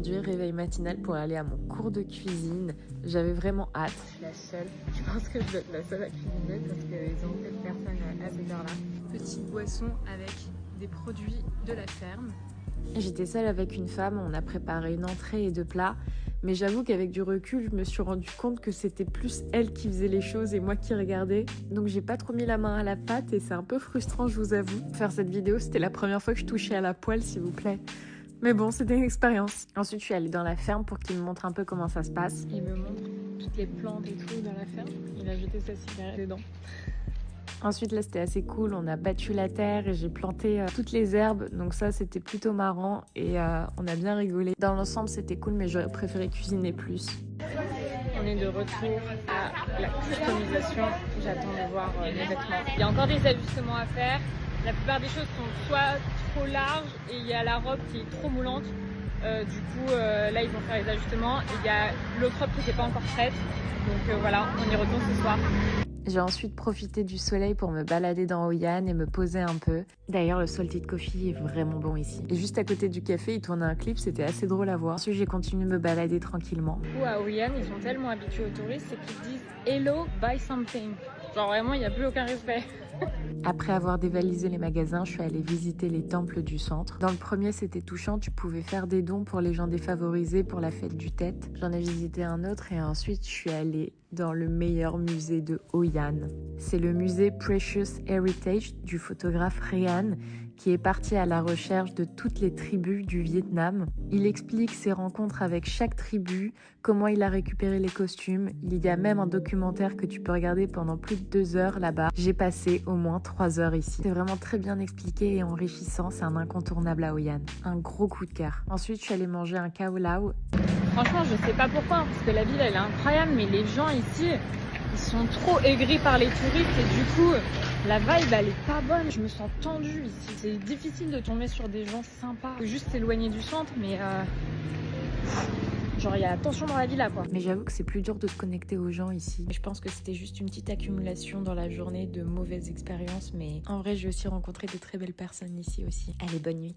Aujourd'hui, réveil matinal pour aller à mon cours de cuisine. J'avais vraiment hâte. Je suis la seule. Je pense que je vais être la seule à cuisiner parce qu'ils ont peut-être personne à cette heure-là. Petite boisson avec des produits de la ferme. J'étais seule avec une femme, on a préparé une entrée et deux plats. Mais j'avoue qu'avec du recul, je me suis rendu compte que c'était plus elle qui faisait les choses et moi qui regardais. Donc j'ai pas trop mis la main à la pâte et c'est un peu frustrant, je vous avoue. Faire cette vidéo, c'était la première fois que je touchais à la poêle, s'il vous plaît. Mais bon, c'était une expérience. Ensuite, je suis allée dans la ferme pour qu'il me montre un peu comment ça se passe. Il me montre toutes les plantes et tout dans la ferme. Il a jeté sa cigarette dedans. Ensuite, là, c'était assez cool. On a battu la terre et j'ai planté toutes les herbes. Donc ça, c'était plutôt marrant et on a bien rigolé. Dans l'ensemble, c'était cool, mais j'aurais préféré cuisiner plus. On est de retour à la customisation. J'attends de voir les vêtements. Il y a encore des ajustements à faire. La plupart des choses sont soit trop larges et il y a la robe qui est trop moulante. Du coup, là, ils vont faire les ajustements. Et il y a l'autre robe qui n'était pas encore prête. Donc voilà, on y retourne ce soir. J'ai ensuite profité du soleil pour me balader dans Hoi An et me poser un peu. D'ailleurs, le salted coffee est vraiment bon ici. Et juste à côté du café, ils tournaient un clip, c'était assez drôle à voir. Ensuite, j'ai continué de me balader tranquillement. À Hoi An, ils sont tellement habitués aux touristes, c'est qu'ils disent « Hello, buy something ». Genre vraiment, il n'y a plus aucun respect. Après avoir dévalisé les magasins, je suis allée visiter les temples du centre. Dans le premier, c'était touchant, tu pouvais faire des dons pour les gens défavorisés pour la fête du Tet. J'en ai visité un autre et ensuite, je suis allée dans le meilleur musée de Hoi An. C'est le musée Precious Heritage du photographe Ryan qui est parti à la recherche de toutes les tribus du Vietnam. Il explique ses rencontres avec chaque tribu, comment il a récupéré les costumes. Il y a même un documentaire que tu peux regarder pendant plus de 2 heures là-bas. J'ai passé au moins 3 heures ici. C'est vraiment très bien expliqué et enrichissant. C'est un incontournable à Hoi An. Un gros coup de cœur. Ensuite, je suis allée manger un khao lao. Franchement, je sais pas pourquoi, parce que la ville, elle est incroyable, mais les gens ici, ils sont trop aigris par les touristes et du coup, la vibe, elle est pas bonne. Je me sens tendue ici. C'est difficile de tomber sur des gens sympas. Faut juste s'éloigner du centre, mais genre, il y a attention dans la villa, quoi. Mais j'avoue que c'est plus dur de se connecter aux gens ici. Je pense que c'était juste une petite accumulation dans la journée de mauvaises expériences, mais en vrai, j'ai aussi rencontré de très belles personnes ici aussi. Allez, bonne nuit.